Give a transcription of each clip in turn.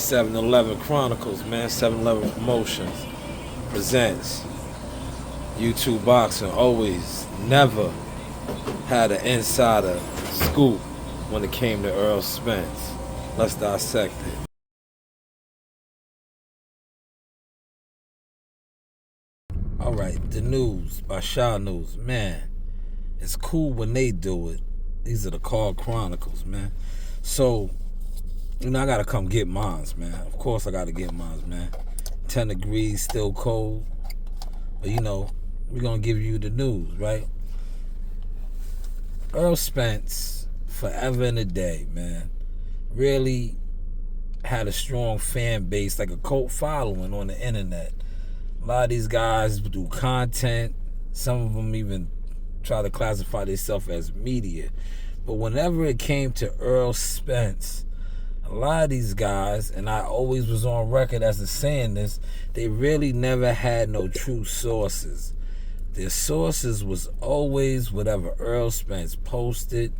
7-Eleven Chronicles, man. 7-Eleven Promotions presents YouTube Boxing. Always, never had an insider scoop when it came to Earl Spence. Let's dissect it. Alright, the news by Shanewz. Man, it's cool when they do it. These are the Card Chronicles, man. So, I gotta come get mines, man. Of course I gotta get mines, man. 10 degrees, still cold. But we're gonna give you the news, right? Earl Spence, forever and a day, man. Really had a strong fan base, like a cult following on the internet. A lot of these guys do content. Some of them even try to classify themselves as media. But whenever it came to Earl Spence, a lot of these guys, and I always was on record as saying this, they really never had no true sources. Their sources was always whatever Earl Spence posted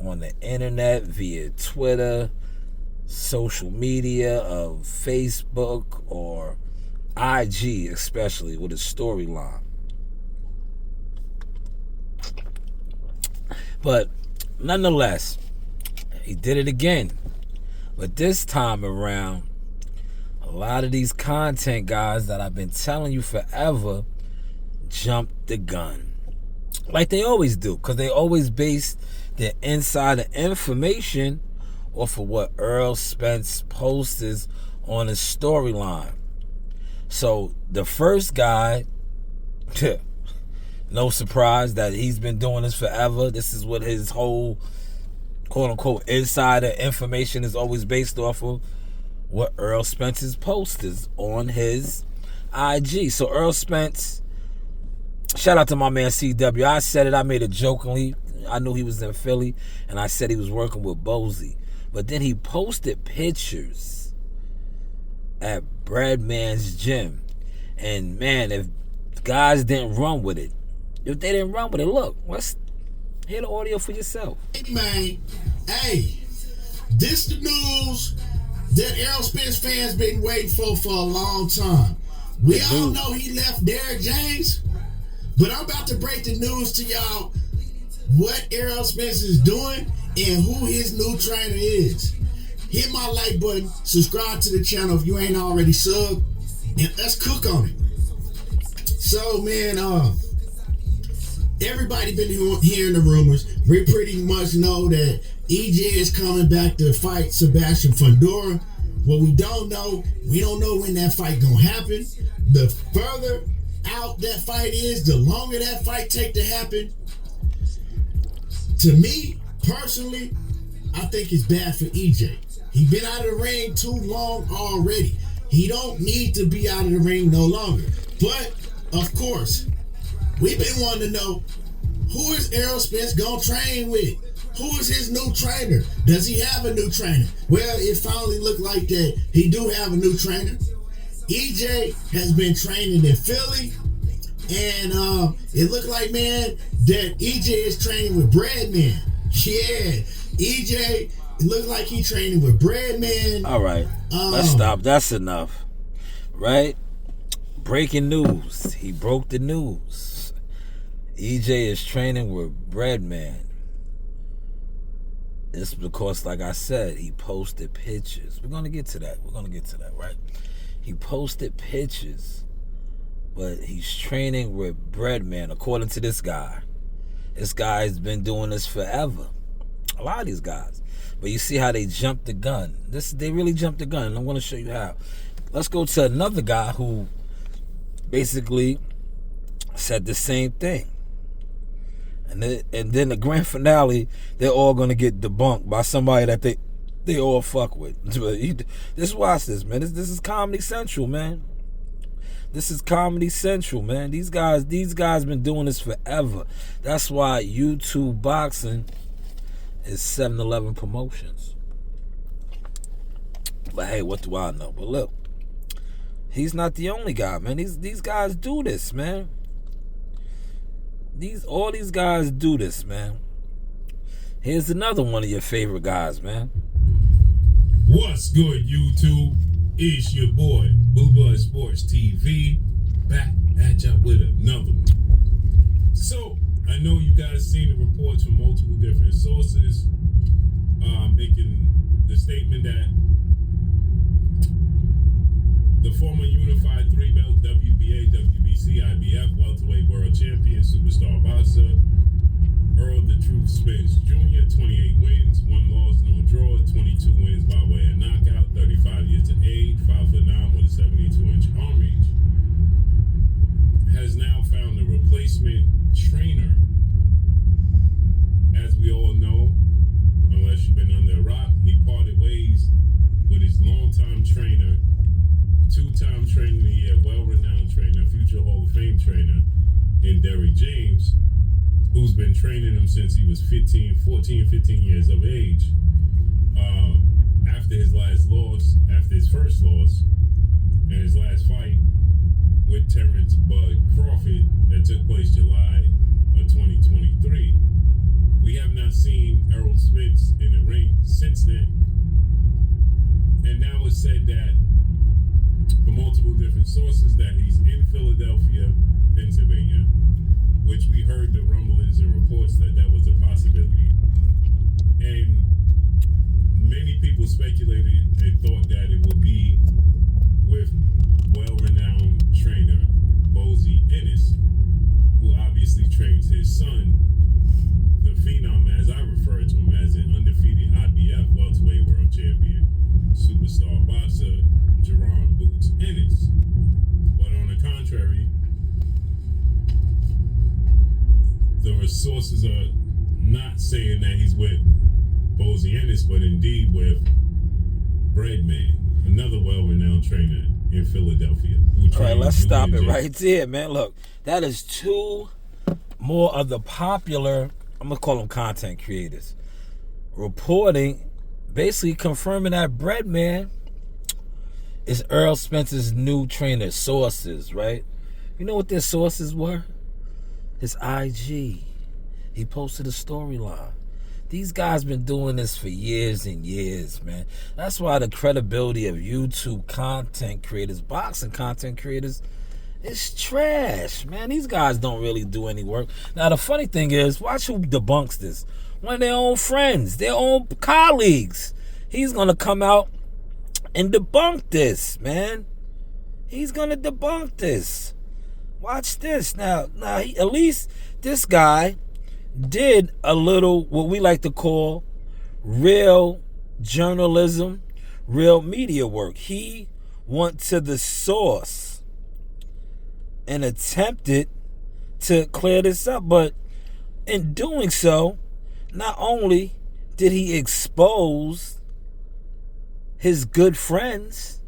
on the internet, via Twitter, social media of Facebook or IG, especially with a storyline. But nonetheless, he did it again. But this time around, a lot of these content guys that I've been telling you forever jumped the gun. Like they always do, because they always base their insider information off of what Earl Spence posts on his storyline. So the first guy, no surprise that he's been doing this forever. This is what his whole quote-unquote insider information is always based off of, what Earl Spence's post is on his IG. So Earl Spence, shout out to my man CW. I said it, I made it jokingly. I knew he was in Philly, and I said he was working with Bozy. But then he posted pictures at Bradman's gym. And man, if guys didn't run with it, look, let's hear the audio for yourself. Hey man, this the news that Earl Spence fans been waiting for a long time. We all know he left Derrick James, but I'm about to break the news to y'all what Earl Spence is doing and who his new trainer is. Hit my like button, subscribe to the channel if you ain't already subbed, and let's cook on it. So man, everybody been hearing the rumors. We pretty much know that EJ is coming back to fight Sebastian Fundora. What we don't know when that fight gonna happen. The further out that fight is, the longer that fight take to happen. To me, personally, I think it's bad for EJ. He been out of the ring too long already. He don't need to be out of the ring no longer. But, of course, we've been wanting to know, who is Earl Spence gonna train with? Who is his new trainer? Does he have a new trainer? Well, it finally looked like that he do have a new trainer. EJ has been training in Philly, and it looked like, man, that EJ is training with Bradman. Yeah, EJ, it looked like he training with Bradman. All right, let's stop. That's enough, right? Breaking news. He broke the news. EJ is training with Breadman. It's because, like I said, he posted pictures. We're going to get to that, right? He posted pictures, but he's training with Breadman, according to this guy. This guy's been doing this forever. A lot of these guys. But you see how they jumped the gun. They really jumped the gun, and I'm going to show you how. Let's go to another guy who basically said the same thing. And then the grand finale, they're all going to get debunked by somebody that they all fuck with. Just watch this, man. This is Comedy Central, man. This is Comedy Central, man. These guys been doing this forever. That's why YouTube Boxing is 7-Eleven Promotions. But hey, what do I know? But look, he's not the only guy, man. These guys do this, man. All these guys do this, man. Here's another one of your favorite guys, man. What's good, YouTube? It's your boy, Booba Sports TV, back at y'all with another one. So, I know you guys seen the reports from multiple different sources, making the statement that the former unified three-belt WBA, WBC, IBF welterweight world champion, superstar boxer, Earl the Truth Spence Jr., 28 wins, 1 loss, no draw, 22 wins by way of knockout, 35 years of age, 5'9" with a 72-inch arm reach, has now found a replacement trainer. As we all know, unless you've been under a rock, he parted ways with his longtime trainer, 2-time trainer of the year, well-renowned trainer, future Hall of Fame trainer, in Derrick James, who's been training him since he was 15 years of age. After his last loss, after his first loss, and his last fight with Terrence Bud Crawford that took place July of 2023, we have not seen Errol Spence in the ring since then. And now it's said that from multiple different sources that he's in Philadelphia, Pennsylvania, which we heard the rumblings and reports that that was a possibility. And many people speculated and thought that it would be with well-renowned trainer Bozy Ennis, who obviously trains his son, the Phenom, as I refer to him, as an undefeated IBF welterweight world champion, superstar boxer, Jerron Boots Ennis. But on the contrary, the sources are not saying that he's with Bozy Ennis, but indeed with Breadman, another well-renowned trainer in Philadelphia. All right, let's stop it right there, man. Look, that is 2 more of the popular, I'm going to call them content creators, reporting, basically confirming that Breadman is Earl Spence's new trainer. Sources, right? You know what their sources were? His IG. He posted a storyline. These guys been doing this for years and years, man. That's why the credibility of YouTube content creators, boxing content creators, is trash, man. These guys don't really do any work. Now, the funny thing is, watch who debunks this. One of their own friends, their own colleagues. He's going to come out and debunk this, man. He's going to debunk this. Watch this. Now at least this guy did a little, what we like to call real journalism, real media work. He went to the source and attempted to clear this up. But in doing so, not only did he expose his good friends,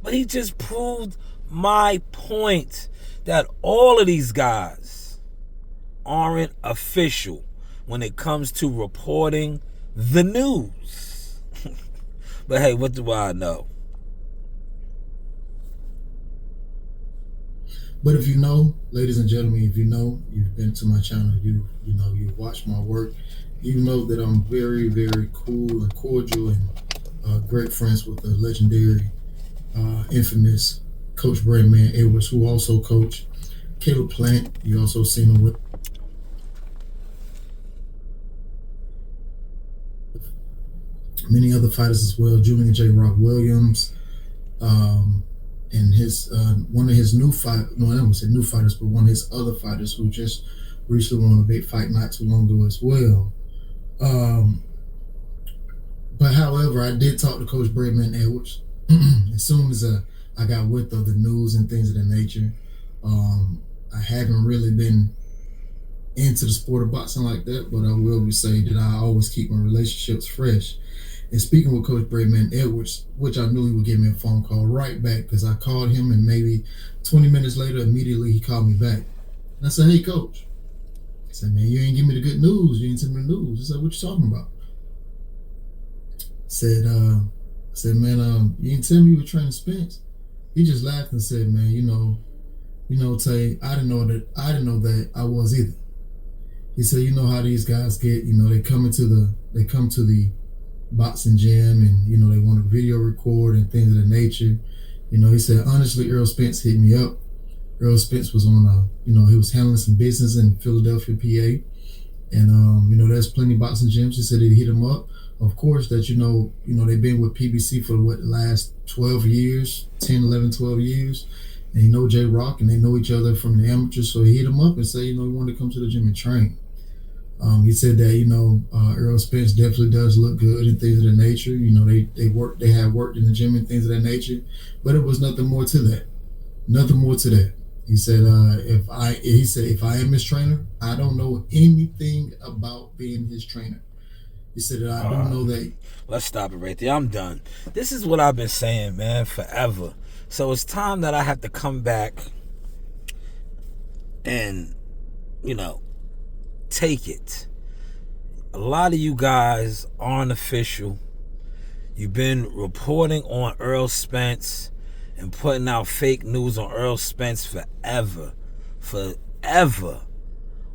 but he just proved my point that all of these guys aren't official when it comes to reporting the news. But hey, what do I know? But if you know, ladies and gentlemen, if you know, you've been to my channel, you know, you've watched my work, you know that I'm very, very cool and cordial and great friends with the legendary, infamous Coach Breadman Edwards, who also coached Caleb Plant. You also seen him with many other fighters as well, Julian J. Rock Williams, and his one of his new fighters, but one of his other fighters who just recently won a big fight not too long ago as well. But however, I did talk to Coach Breadman Edwards as soon as I got wind of the news and things of that nature. I haven't really been into the sport of boxing like that, but I will say that I always keep my relationships fresh. And speaking with Coach Breadman Edwards, which I knew he would give me a phone call right back, because I called him and maybe 20 minutes later, immediately he called me back. And I said, "Hey, Coach." He said, "Man, you ain't give me the good news. You ain't tell me the news." I said, "What you talking about?" I said, "Man, you didn't tell me you were training Spence." He just laughed and said, "Man, you know, Tay, I didn't know that I was either." He said, "You know how these guys get, they come to the boxing gym, and they want to video record and things of that nature. He said, honestly, Earl Spence hit me up. Earl Spence was on he was handling some business in Philadelphia, PA, and there's plenty of boxing gyms. He said he'd hit him up. Of course, that they've been with PBC for the last 12 years, 10, 11, 12 years. And he know J Rock, and they know each other from the amateurs. So he hit him up and said, he wanted to come to the gym and train. He said that Earl Spence definitely does look good and things of that nature. They have worked in the gym and things of that nature, but it was nothing more to that. Nothing more to that. He said, if I am his trainer, I don't know anything about being his trainer. He said that I do know that. Let's stop it right there. I'm done. This is what I've been saying, man, forever. So it's time that I have to come back and, take it. A lot of you guys aren't official. You've been reporting on Earl Spence and putting out fake news on Earl Spence forever.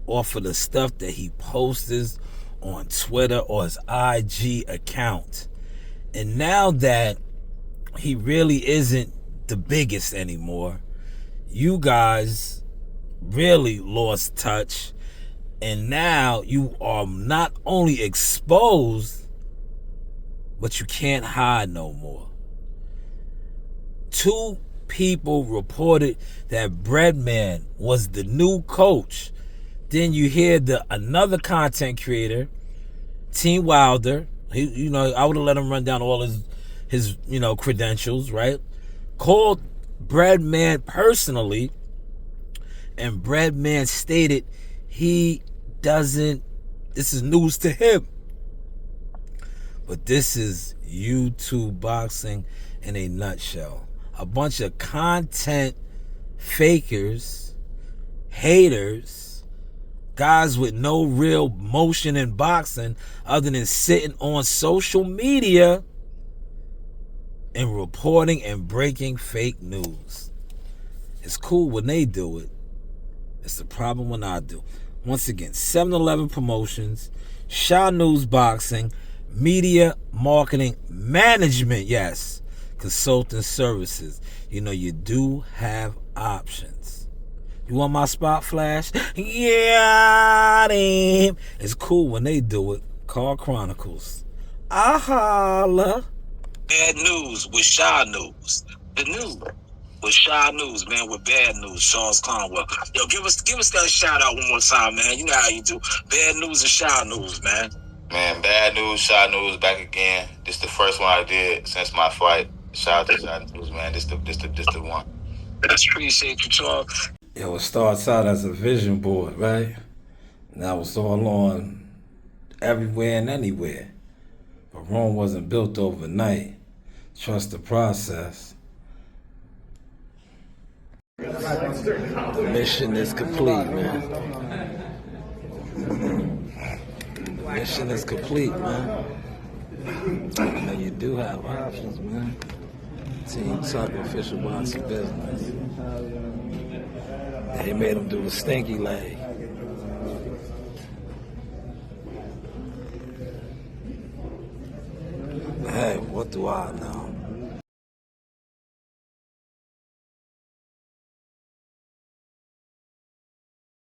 Or for the stuff that he posts on Twitter or his IG account. And now that he really isn't the biggest anymore, you guys really lost touch, and now you are not only exposed, but you can't hide no more. 2 people reported that Breadman was the new coach. Then you hear another content creator, Team Wilder. I would have let him run down all his credentials, right? Called Breadman personally, and Breadman stated this is news to him. But this is YouTube boxing in a nutshell. A bunch of content fakers, haters, guys with no real motion in boxing other than sitting on social media and reporting and breaking fake news. It's cool when they do it. It's the problem when I do. Once again, 7-Eleven Promotions, Shanewz Boxing, Media Marketing Management, yes, consulting services. You do have options. You want my spot flash? Yeah, damn. It's cool when they do it. Car Chronicles. I holla. Bad news with Shanewz. The news with Shanewz, man, with bad news. Charles Conwell. Yo, give us that shout out one more time, man. You know how you do. Bad news and Shanewz, man. Man, bad news, Shanewz back again. This the first one I did since my fight. Shout out to Shanewz, man. This the one. That's appreciate you, Charles. Yo, it starts out as a vision board, right? Now it's all on everywhere and anywhere. But Rome wasn't built overnight. Trust the process. The mission is complete, man. The mission is complete, man. You do have options, man. Team Tuck official boxing business. They made him do the stinky leg. Hey, what do I know?